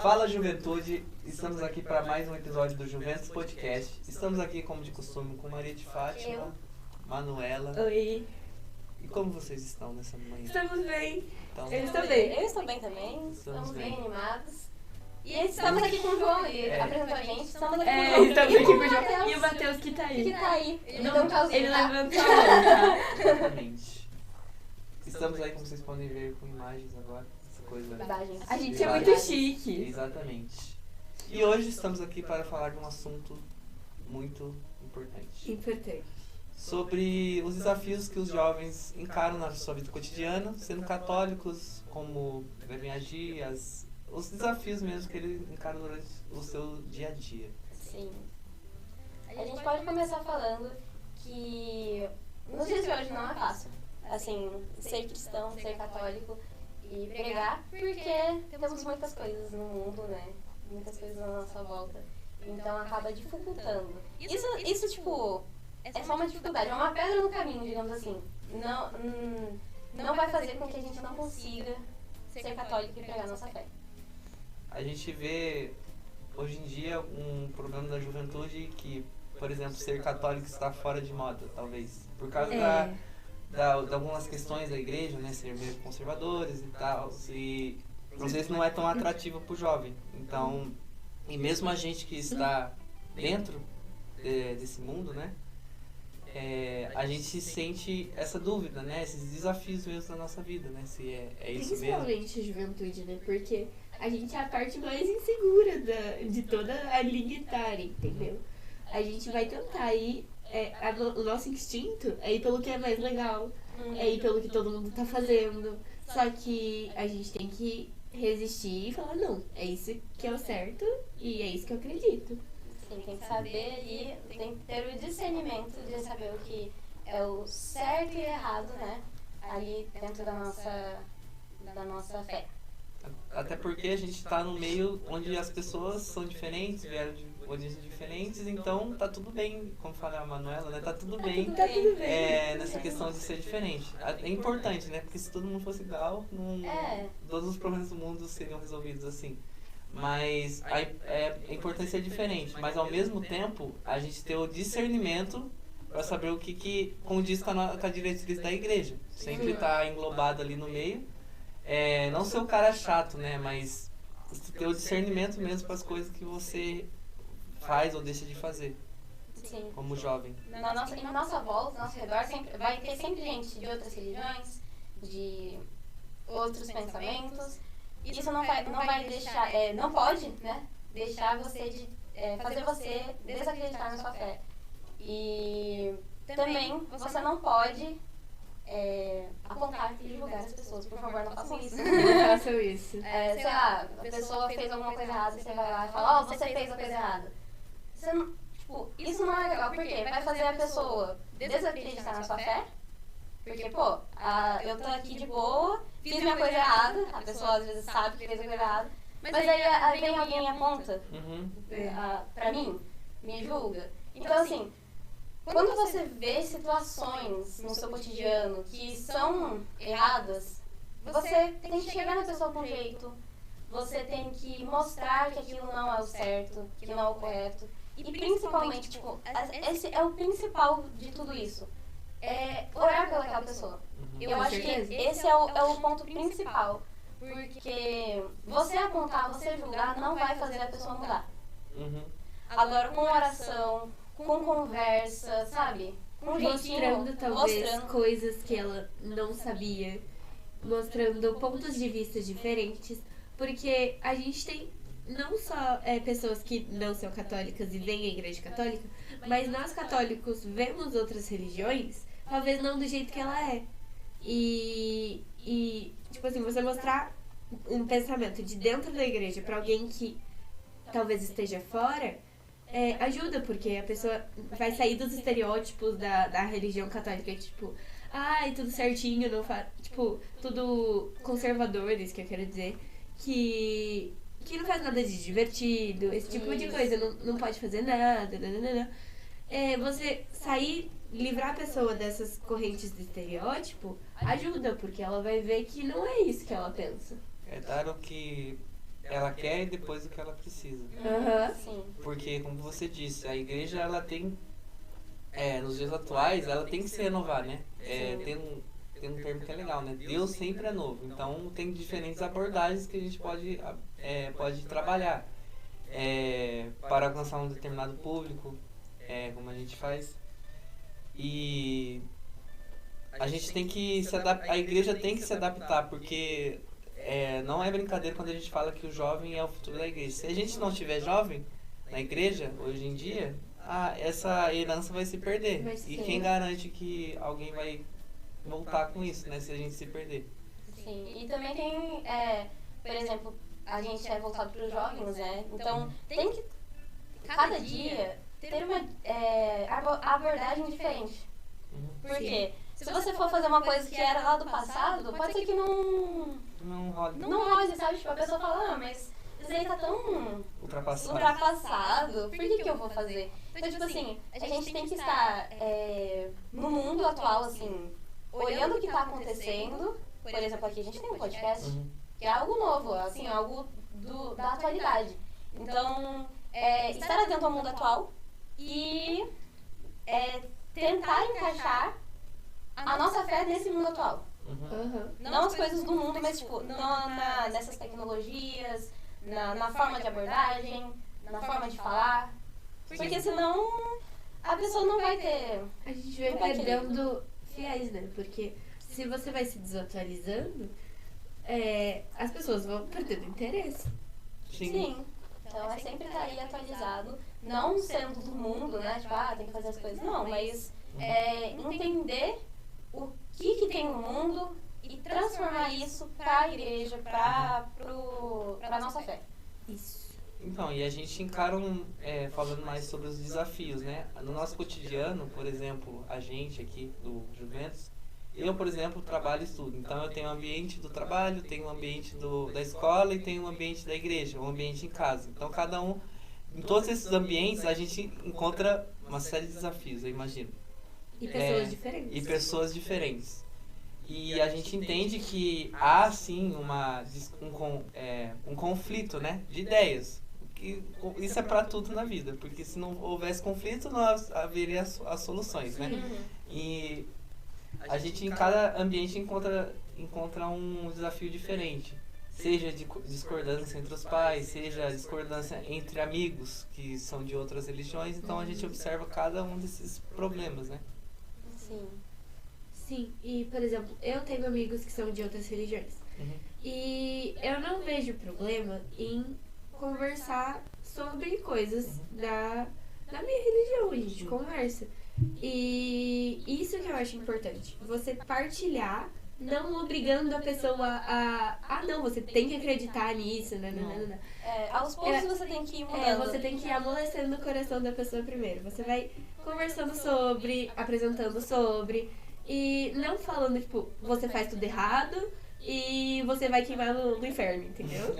Fala Juventude, estamos aqui para mais um episódio do Juventus Podcast. Estamos aqui, como de costume, com Maria de Fátima, Manuela. Oi. E como vocês estão nessa manhã? Estamos bem. Então, Eu estou bem. Eu estou bem também. Estamos Estamos bem bem. animados. E estamos aqui com o João, ele apresentou a gente. Estamos aqui com o É, João. estamos aqui com o João. Matheus, E o Matheus que tá aí. que tá aí. Ele Não, deu um tchauzinho, ele tá? levantou a mão, tá? exatamente. Estamos aí, como vocês podem ver, com imagens agora. Essa coisa. Imagens. A gente é Imagens. muito chique. Exatamente. E hoje estamos aqui para falar de um assunto muito importante. Importante. Sobre os desafios que os jovens encaram na sua vida cotidiana, sendo católicos, como devem agir, os desafios mesmo que eles encaram durante o seu dia a dia. Sim. A gente pode começar falando que nos dias de hoje não é fácil. Assim, ser cristão, ser católico e pregar, porque temos muitas coisas no mundo, né? Muitas coisas na nossa volta. Então acaba dificultando. Isso tipo, é só uma dificuldade, é uma pedra no caminho, digamos assim. Não vai fazer com que a gente não consiga ser católico e pregar nossa fé. A gente vê hoje em dia um problema da juventude que, por exemplo, ser católico está fora de moda, talvez. Por causa de algumas questões da igreja, né? Ser meio conservadores e tal. E às vezes não é tão atrativo para o jovem. Então, e mesmo a gente que está dentro desse mundo, né? A gente sente essa dúvida, né? Esses desafios mesmo da nossa vida, né? Se é isso mesmo. Principalmente a juventude, né? Porque a gente é a parte mais insegura de toda a linha etária, entendeu? A gente vai tentar ir, o nosso instinto é ir pelo que é mais legal, é ir pelo que todo mundo tá fazendo. Só que a gente tem que resistir e falar, não, é isso que é o certo e é isso que eu acredito. Sim, tem que saber e tem que ter o discernimento de saber o que é o certo e errado, né? Ali dentro da nossa fé. Até porque a gente está no meio onde as pessoas são diferentes, vieram de origens diferentes, então tá tudo bem, como fala a Manuela, né? Tá tudo bem, Tá tudo bem. nessa questão de ser diferente. É importante, né? Porque se todo mundo fosse igual, todos os problemas do mundo seriam resolvidos assim. Mas é importante ser diferente, mas ao mesmo tempo a gente ter o discernimento para saber o que condiz com a diretriz da igreja. Sempre tá englobado ali no meio. Não ser o cara chato, né? Mas ter o discernimento mesmo para as coisas que você faz ou deixa de fazer, Sim. como jovem. Em nossa volta, ao nosso redor, vai ter sempre gente de outras religiões, de outros pensamentos. Isso não vai deixar, não pode, né? Deixar você fazer você desacreditar na sua fé. E também você não pode apontar e julgar as pessoas. Por favor, não façam isso. Não façam isso. Sei lá, a pessoa fez alguma coisa errada e você vai lá e fala, você fez a coisa errada. Você não, isso não é legal, porque vai fazer a pessoa desacreditar na sua fé. Porque, eu tô aqui de boa, fiz minha coisa errada, a pessoa às vezes sabe que fez a coisa errada, mas aí vem alguém e aponta pra mim, me julga. Então, assim, quando você vê situações no seu cotidiano que são erradas, você tem que chegar na pessoa com jeito, você tem que mostrar que aquilo não é o certo, que não é o correto. E principalmente, esse é o principal de tudo isso. Orar pelaquela pessoa. Eu acho que esse é o ponto principal. Porque você apontar, você julgar, não vai fazer a pessoa mudar. Agora, com oração, com conversa, sabe? Com jeitinho, Mostrando talvez coisas que ela não sabia, mostrando pontos de vista diferentes, porque a gente tem não só pessoas que não são católicas e vêm à igreja católica, mas nós católicos vemos outras religiões, talvez não do jeito que ela é. E tipo assim, você mostrar um pensamento de dentro da igreja pra alguém que talvez esteja fora, ajuda, porque a pessoa vai sair dos estereótipos da religião católica, tipo, tudo certinho, não tipo, tudo conservadores, que eu quero dizer, que não faz nada de divertido, esse tipo de coisa, não pode fazer nada, você sair, livrar a pessoa dessas correntes de estereótipo, ajuda, porque ela vai ver que não é isso que ela pensa. Dar o que ela quer e depois do que ela precisa. Sim. Porque, como você disse, a igreja, ela tem, nos dias atuais, ela tem que se renovar, né? Tem um termo que é legal, né? Deus sempre é novo. Então, tem diferentes abordagens que a gente pode trabalhar para alcançar um determinado público, como a gente faz. E a gente tem que se adaptar, a igreja tem que se adaptar, porque não é brincadeira quando a gente fala que o jovem é o futuro da igreja. Se a gente não tiver jovem na igreja, hoje em dia, essa herança vai se perder. E quem garante que alguém vai voltar com isso, né, se a gente se perder? Sim, e também tem, por exemplo, a gente é voltado para os jovens, né? Então, tem que, cada dia, ter uma abordagem diferente. Por quê? Se você for fazer uma coisa que era lá do passado, pode ser que não role, sabe? Tipo, a pessoa fala, mas isso aí tá tão ultrapassado, por que eu vou fazer? Então, tipo assim, a gente tem que estar no mundo atual, assim, olhando o que tá acontecendo. Por exemplo, aqui a gente tem um podcast, que é algo novo, assim, algo da atualidade. Então, estar atento ao mundo atual e tentar encaixar a nossa fé nesse mundo atual. Não as coisas do mundo, mas tipo, nessas tecnologias, na forma de abordagem, na forma de falar. Porque senão a pessoa não vai ter... A gente vai perdendo fiéis, né? Porque se você vai se desatualizando, as pessoas vão perdendo interesse. Sim. Então é sempre estar aí atualizado, não sendo do mundo, né? Tipo, tem que fazer as coisas. Não, mas entender o que tem no mundo e transformar isso para a igreja, para a nossa fé. Isso. Então, e a gente encara falando mais sobre os desafios, né? No nosso cotidiano, por exemplo, a gente aqui do Juventus, eu, por exemplo, trabalho e estudo. Então, eu tenho o ambiente do trabalho, tenho o ambiente da escola e tenho o ambiente da igreja, o ambiente em casa. Então, cada um, em todos esses ambientes, a gente encontra uma série de desafios, eu imagino. E pessoas diferentes. E pessoas diferentes. E a gente entende que há, sim, um conflito, né, de ideias. Isso é para tudo na vida, porque se não houvesse conflito, não haveria as soluções, né? E a gente, em cada ambiente, encontra um desafio diferente. Seja de discordância entre os pais, seja discordância entre amigos que são de outras religiões. Então, a gente observa cada um desses problemas, né? Sim, e, por exemplo, eu tenho amigos que são de outras religiões. E eu não vejo problema em conversar sobre coisas da minha religião, a gente conversa. E isso que eu acho importante, você partilhar, não obrigando a pessoa não, você tem que acreditar nisso, não. Aos poucos você tem que ir mudando. Você tem que ir amolecendo o coração da pessoa primeiro. Você vai conversando sobre, apresentando sobre, e não falando, tipo, você faz tudo errado e você vai queimar no inferno, entendeu?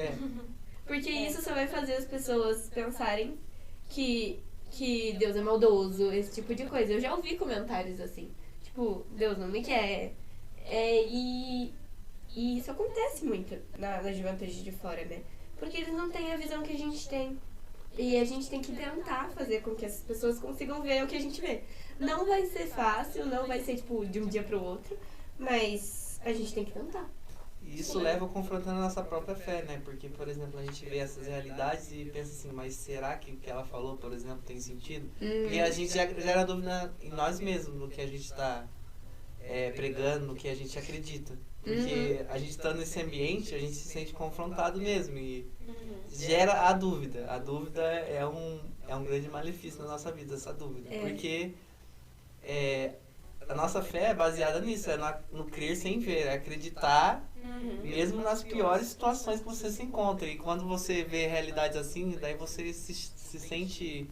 Porque isso só vai fazer as pessoas pensarem que Deus é maldoso, esse tipo de coisa. Eu já ouvi comentários assim, tipo, Deus não me quer. E isso acontece muito na juventude de fora, né? Porque eles não têm a visão que a gente tem. E a gente tem que tentar fazer com que as pessoas consigam ver o que a gente vê. Não vai ser fácil, não vai ser, tipo, de um dia pro outro, mas a gente tem que tentar. E isso leva a confrontando a nossa própria fé, né? Porque, por exemplo, a gente vê essas realidades e pensa assim, mas será que o que ela falou, por exemplo, tem sentido? Porque a gente já gera dúvida em nós mesmos, no que a gente está pregando, no que a gente acredita. Porque a gente estando nesse ambiente, a gente se sente confrontado mesmo e gera a dúvida. A dúvida é um grande malefício na nossa vida, essa dúvida. Porque a nossa fé é baseada nisso, no crer sem ver, é acreditar mesmo nas piores situações que você se encontra. E quando você vê realidades assim, daí você se sente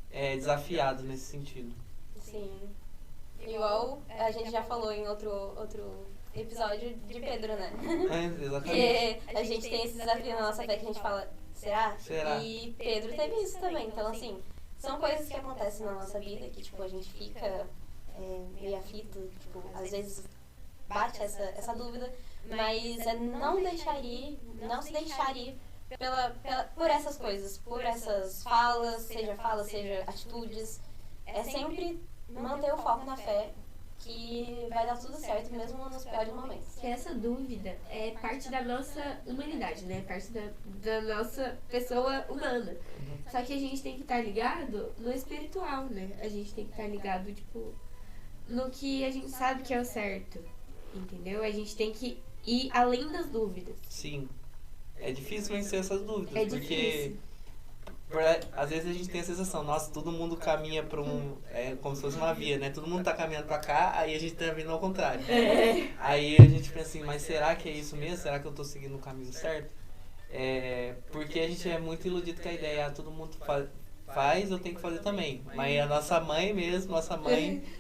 desafiado nesse sentido. Sim. Igual a gente já falou em outro episódio de Pedro, né? Exatamente. Que a gente tem esse desafio na nossa fé que a gente fala, será? E Pedro teve isso também. Então, assim, são coisas que acontecem na nossa vida que, tipo, a gente fica meio aflito, tipo, às vezes bate essa dúvida, mas não se deixar ir por essas coisas, por essas falas, seja atitudes. É sempre manter o foco na fé, que vai dar tudo certo, mesmo nos piores momentos. Que essa dúvida é parte da nossa humanidade, né? Parte da nossa pessoa humana. Só que a gente tem que estar ligado no espiritual, né? A gente tem que estar ligado, tipo, no que a gente sabe que é o certo, entendeu? A gente tem que ir além das dúvidas. Sim. É difícil vencer essas dúvidas, É porque difícil. às vezes a gente tem a sensação, nossa, todo mundo caminha pra como se fosse uma via, né? Todo mundo tá caminhando pra cá, aí a gente tá vindo ao contrário. Aí a gente pensa assim, mas será que é isso mesmo? Será que eu tô seguindo o caminho certo? Porque a gente é muito iludido com a ideia, todo mundo faz, eu tenho que fazer também. Mas a nossa mãe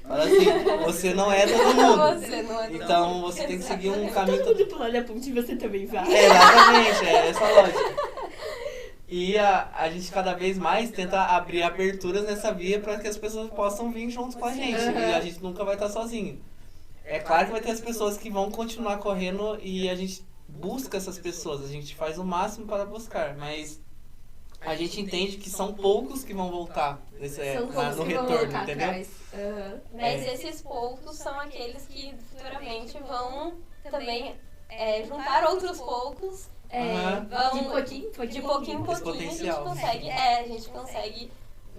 fala assim, você não é todo mundo. Você não é todo Então você tem que seguir um caminho... Todo mundo pulando a ponte, você também vai. Exatamente, é essa a lógica. E a gente cada vez mais tenta abrir aberturas nessa via para que as pessoas possam vir junto com a gente. E a gente nunca vai estar sozinho. É claro que vai ter as pessoas que vão continuar correndo e a gente busca essas pessoas. A gente faz o máximo para buscar, mas a gente entende que são poucos que vão voltar no retorno, entendeu? Mas esses poucos são aqueles que futuramente vão também juntar outros poucos. De pouquinho a gente consegue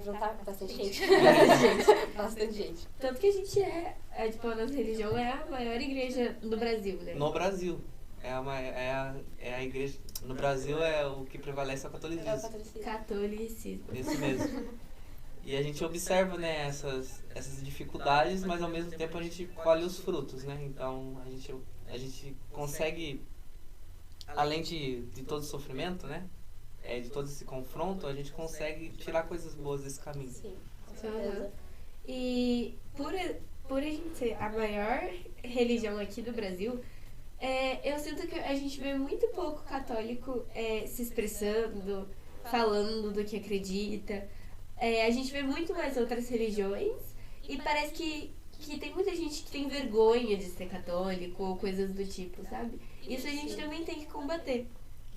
juntar bastante gente. Bastante gente. Tanto que a gente tipo, a nossa religião é a maior igreja do Brasil, né? No Brasil. É a igreja. No Brasil o que prevalece é o catolicismo. É o catolicismo. Catolicismo. Isso mesmo. E a gente observa, né, essas dificuldades, mas ao mesmo tempo a gente colhe os frutos, né? Então a gente consegue, além de todo o sofrimento, né? De todo esse confronto, a gente consegue tirar coisas boas desse caminho. Sim, com certeza. E por a gente ser a maior religião aqui do Brasil, eu sinto que a gente vê muito pouco católico se expressando, falando do que acredita. A gente vê muito mais outras religiões e parece que tem muita gente que tem vergonha de ser católico ou coisas do tipo, sabe? Isso a gente também tem que combater.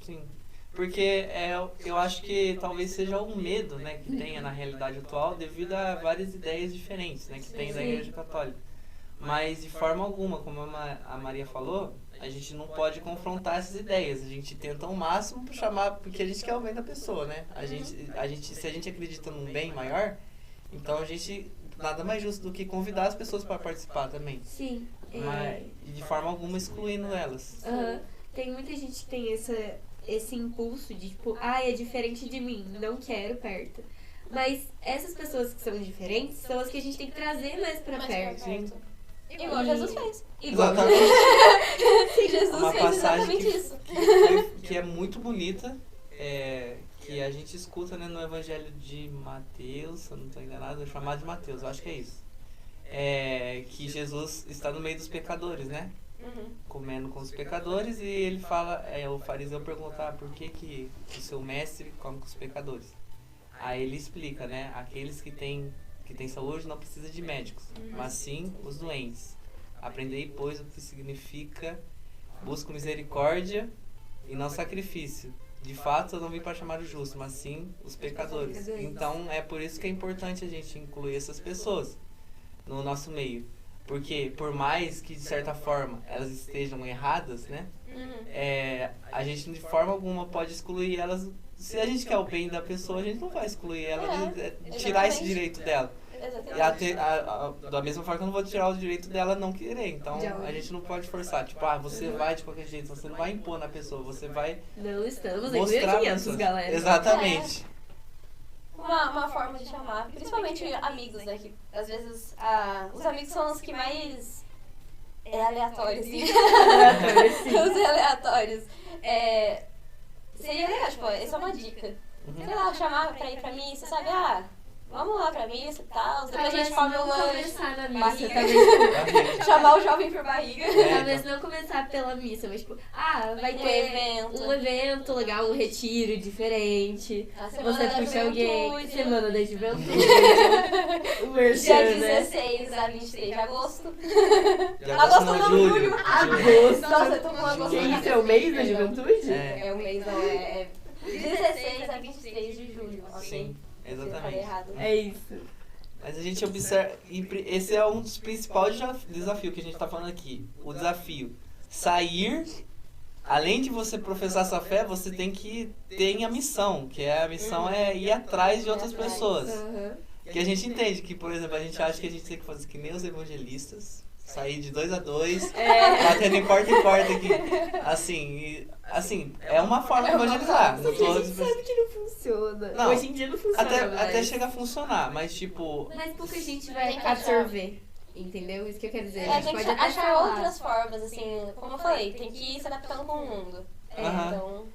Sim, porque eu acho que talvez seja um medo, né, que tenha na realidade atual devido a várias ideias diferentes, né, que tem da Igreja Católica. Mas de forma alguma, como a Maria falou, a gente não pode confrontar essas ideias. A gente tenta ao máximo chamar, porque a gente quer o bem da pessoa, né? Se a gente acredita num bem maior, então a gente nada mais justo do que convidar as pessoas para participar também. Sim. Mas de forma alguma excluindo elas. Tem muita gente que tem esse impulso de tipo, é diferente de mim, não quero perto. Mas essas pessoas que são diferentes são as que a gente tem que trazer mais pra perto. Sim. Igual Jesus fez. Exatamente. Jesus Uma fez passagem exatamente isso. que é muito bonita, que a gente escuta, né, no Evangelho de Mateus, se eu não estou enganado, é chamado de Mateus, eu acho que é isso. Que Jesus está no meio dos pecadores, né? Comendo com os pecadores, e ele fala, o fariseu pergunta, por que o seu mestre come com os pecadores? Aí ele explica, né, aqueles que têm saúde não precisa de médicos, mas sim os doentes. Aprendei, pois, o que significa busco misericórdia e não sacrifício. De fato, eu não vim para chamar os justos, mas sim os pecadores. Então, é por isso que é importante a gente incluir essas pessoas no nosso meio. Porque, por mais que, de certa forma, elas estejam erradas, né? A gente, de forma alguma, pode excluir elas. Se a gente quer o bem da pessoa, a gente não vai excluir ela, tirar esse direito dela. Exatamente. Da mesma forma que eu não vou tirar o direito dela não querer. Então, a gente não pode forçar. Tipo, você vai de qualquer jeito, você não vai impor na pessoa, você vai Não estamos em mostrar 1500, galera. Exatamente. Uma forma de chamar, principalmente amigos, né? Que às vezes os amigos são os que mais aleatórios, sim. Os aleatórios. Seria legal, tipo, essa é uma dica. Sei lá, chamar pra ir pra missa, sabe? Vamos lá pra missa e tal. Depois a gente come uma começar na missa barriga. também. Chamar o jovem por barriga. Talvez não começar pela missa, mas tipo, vai ter um evento legal, um retiro diferente. Você puxa alguém. Semana da Juventude. Dia 16 a 23 de agosto. Agosto não, julho. Agosto. Nossa, eu tô com agosto. Que isso, é o mês da Juventude? É o mês, não, 16 a 23 de julho. Ok? Sim, Eu falei exatamente. errado. É isso. Mas a gente observa. Esse é um dos principais desafios que a gente está falando aqui. O desafio. Sair. Além de você professar sua fé, você tem que ter a missão. Que a missão é ir atrás de outras pessoas. Que a gente entende que, por exemplo, a gente acha que a gente tem que fazer que nem os evangelistas. Sair de 2 a 2, batendo em porta aqui. Assim, é uma forma de evangelizar. Só que a gente sabe que não funciona. Não, Hoje em dia não funciona. até chega a funcionar, mas tipo. Mas pouca gente vai Tem que achar. absorver. Entendeu? Isso que eu quero dizer. A gente Tem que pode até achar falar. outras formas, assim, como eu falei, tem que ir se adaptando com o mundo. Aham. Então,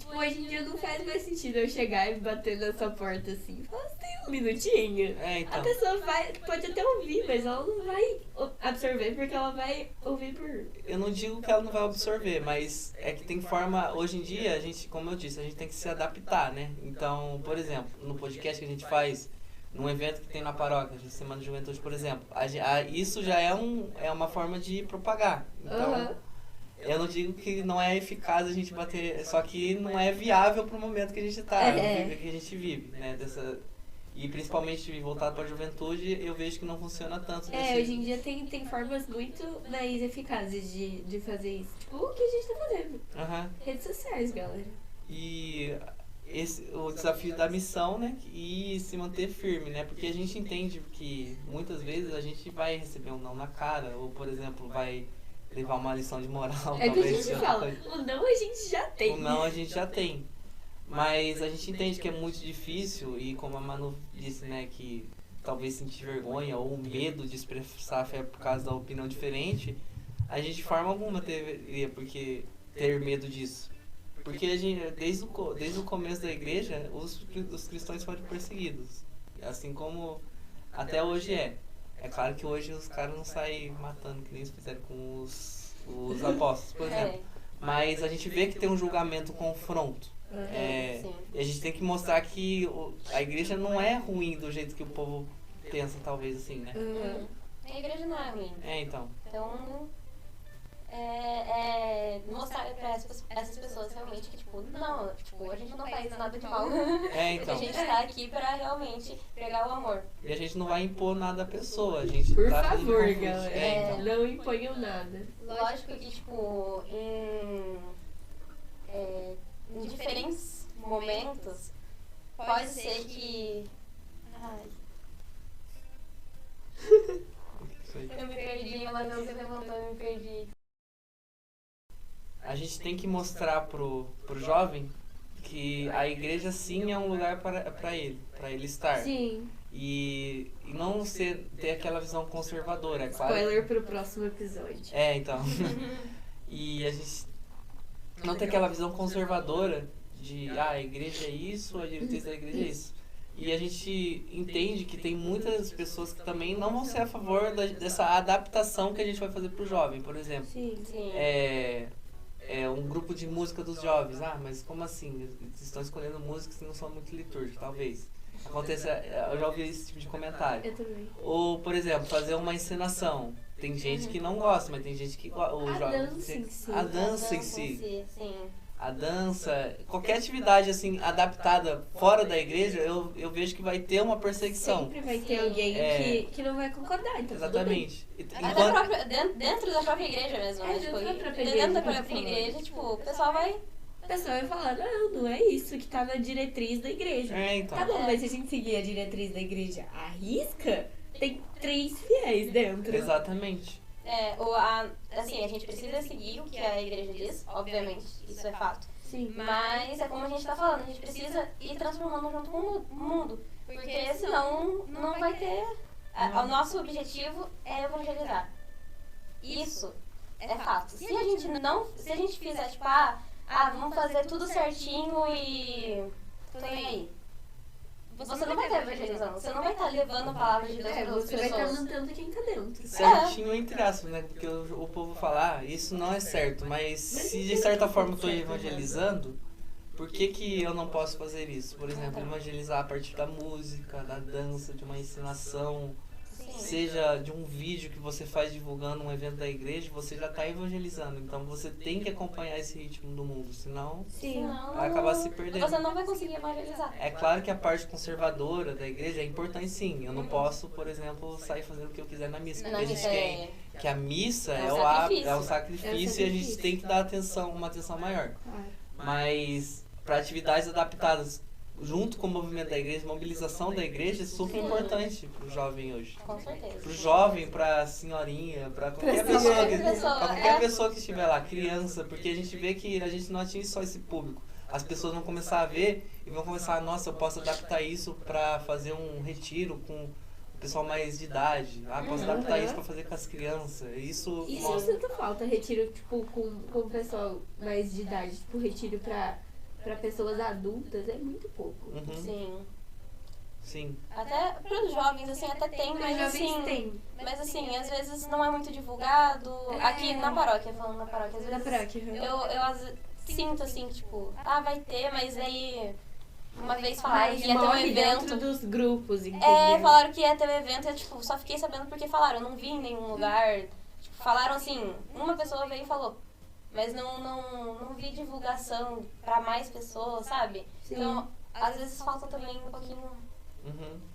Tipo, hoje em dia não faz mais sentido eu chegar e bater nessa porta assim. Falar, você tem um minutinho? É, A então. pessoa pode até ouvir, mas ela não vai absorver porque ela vai ouvir por. Eu não digo que ela não vai absorver, mas é que tem forma. Hoje em dia, a gente, como eu disse, a gente tem que se adaptar, né? Então, por exemplo, no podcast que a gente faz, num evento que tem na paróquia, a Semana de Juventude, por exemplo, isso já é uma forma de propagar. Então, Aham. eu não digo que não é eficaz a gente bater, só que não é viável pro momento que a gente tá, que a gente vive, né? E principalmente voltado para a juventude, eu vejo que não funciona tanto. Hoje em dia tem formas muito mais eficazes de fazer isso. Tipo, o que a gente tá fazendo? Aham. Redes sociais, galera. E o desafio da missão, né? E se manter firme, né? Porque a gente entende que muitas vezes a gente vai receber um não na cara, ou por exemplo, vai levar uma lição de moral. É que a talvez, gente de outra fala, coisa. o não a gente já tem. O não a gente já tem. Mas a gente entende que é muito difícil e como a Manu disse, né, que talvez sentir vergonha ou medo de expressar a fé por causa da opinião diferente, a gente de forma alguma teria porque ter medo disso. Porque a gente, desde o começo da igreja, os cristãos foram perseguidos. Assim como até hoje é. É claro que hoje os caras não saem matando, que nem eles fizeram com os apóstolos, por exemplo. Mas a gente vê que tem um julgamento, um confronto. sim. E a gente tem que mostrar que a igreja não é ruim do jeito que o povo pensa, talvez, assim, né? A igreja não é ruim. Então. Então, mostrar pra essas pessoas realmente que, tipo, não, tipo, a gente não faz nada de mal. Então. A gente tá aqui pra realmente pregar o amor. E a gente não vai impor nada à pessoa. A gente Por tá favor, fazendo convite. galera. Então. Não imponham nada. Lógico que, tipo, em diferentes momentos, pode ser que... Ai, Isso aí. eu me perdi, ela não se levantou, eu me perdi. A gente tem que mostrar pro jovem que a igreja sim é um lugar para ele estar. Sim. E não ter aquela visão conservadora, é claro. Spoiler pro próximo episódio. Então. E a gente não ter aquela visão conservadora de a igreja é isso, a diretriz da igreja é isso. E a gente entende que tem muitas pessoas que também não vão ser a favor dessa adaptação que a gente vai fazer pro jovem, por exemplo. Sim. Um grupo de música dos jovens. Ah, mas como assim? Eles estão escolhendo músicas que não são muito litúrgicas, talvez. Eu já ouvi esse tipo de comentário. Eu também. Ou, por exemplo, fazer uma encenação. Tem gente que não gosta, mas tem gente que gosta. A dança em si. Sim. A dança, qualquer atividade assim adaptada fora da igreja, eu vejo que vai ter uma perseguição. Sempre vai ter alguém que não vai concordar. Então Exatamente. Dentro da própria igreja mesmo, né? Dentro da própria Dentro da igreja, própria igreja, tipo, o pessoal vai... A pessoa vai falar, não é isso que tá na diretriz da igreja. Então. Tá bom, mas se a gente seguir a diretriz da igreja à risca, tem 3 fiéis dentro. Exatamente. Assim, a gente precisa seguir o que a igreja diz, obviamente, isso é fato. Sim. Mas é como a gente tá falando, a gente precisa ir transformando junto com o mundo, porque senão não vai ter... O nosso objetivo é evangelizar. Isso é fato. Se a gente fizer, tipo, vamos fazer tudo certinho e... tô nem aí. Você não vai estar evangelizando, você não vai estar levando a palavra de Deus para outras você vai estar pessoas. mantendo quem tá dentro. Certinho entre aspas, né? Porque o povo fala, isso não é certo, mas se de certa forma eu estou evangelizando, por que eu não posso fazer isso? Por exemplo, evangelizar a partir da música, da dança, de uma ensinação. seja de um vídeo que você faz divulgando um evento da igreja, você já está evangelizando. Então você tem que acompanhar esse ritmo do mundo, senão vai acabar se perdendo. Você não vai conseguir evangelizar. É claro que a parte conservadora da igreja é importante, sim. Eu não posso, por exemplo, sair fazendo o que eu quiser na missa. Porque a gente tem que a missa é o sacrifício e a gente tem que dar uma atenção maior. Mas para atividades adaptadas junto com o movimento da igreja, mobilização da igreja é super importante pro jovem hoje. Com certeza. Pro jovem, pra senhorinha, pra qualquer pessoa que estiver lá, criança, porque a gente vê que a gente não atinge só esse público. As pessoas vão começar a ver e vão começar, nossa, eu posso adaptar isso pra fazer um retiro com o pessoal mais de idade. Posso adaptar isso pra fazer com as crianças. Isso eu sinto falta, retiro, tipo, com o pessoal mais de idade, tipo, retiro pra pessoas adultas é muito pouco. Sim. Até pros jovens, assim, até tem, mas assim... Mas assim, às vezes não é muito divulgado. Aqui na paróquia, falando na paróquia, às vezes eu sinto assim, tipo, vai ter, mas aí uma vez falaram que ia ter um evento. Dentro dos grupos, entendeu? Falaram que ia ter um evento e eu, tipo, só fiquei sabendo porque falaram, eu não vi em nenhum lugar. Tipo, falaram assim, uma pessoa veio e falou, mas não vi divulgação pra mais pessoas, sabe? Sim. Então, às vezes falta também um pouquinho...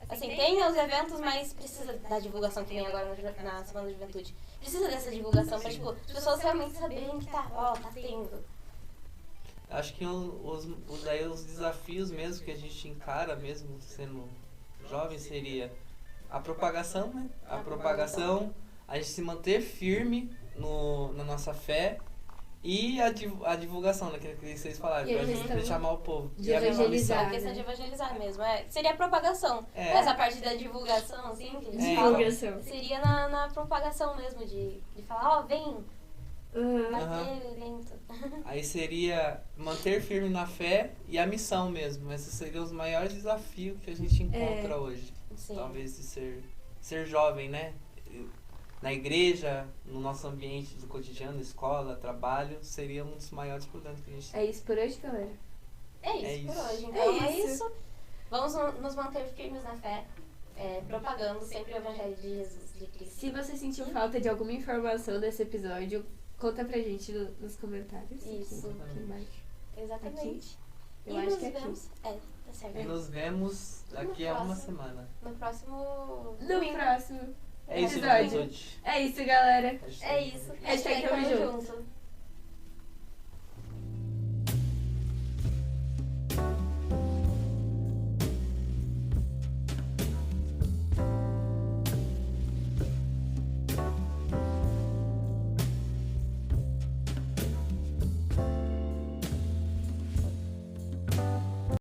Assim, tem os eventos, mas precisa da divulgação que vem agora na Semana da Juventude. Precisa dessa divulgação pra, tipo, as pessoas realmente saberem que tá tendo. Acho que os desafios mesmo que a gente encara, mesmo sendo jovem, seria a propagação, né? A propagação, a gente se manter firme na nossa fé e a divulgação, né? Que vocês falaram, pra gente chamar o povo. De evangelizar. A questão de evangelizar mesmo. Seria a propagação. Mas a parte da divulgação, assim, que a gente fala, seria na propagação mesmo, de falar, vem. Aí seria manter firme na fé e a missão mesmo. Esses seriam os maiores desafios que a gente encontra hoje. Sim. Talvez de ser jovem, né? Na igreja, no nosso ambiente do cotidiano, escola, trabalho, seria um dos maiores problemas que a gente tem. É isso por hoje, galera? É isso por hoje. Então é isso. Vamos nos manter firmes na fé, propagando sempre o Evangelho de Jesus, de Cristo. Se você sentiu falta de alguma informação desse episódio, conta pra gente nos comentários. Isso. Aqui embaixo. Exatamente. Eu acho que é aqui. Tá certo. E nos vemos daqui a uma semana. No próximo próximo É isso, episódio. É isso, galera. É isso. Hashtag tamo junto.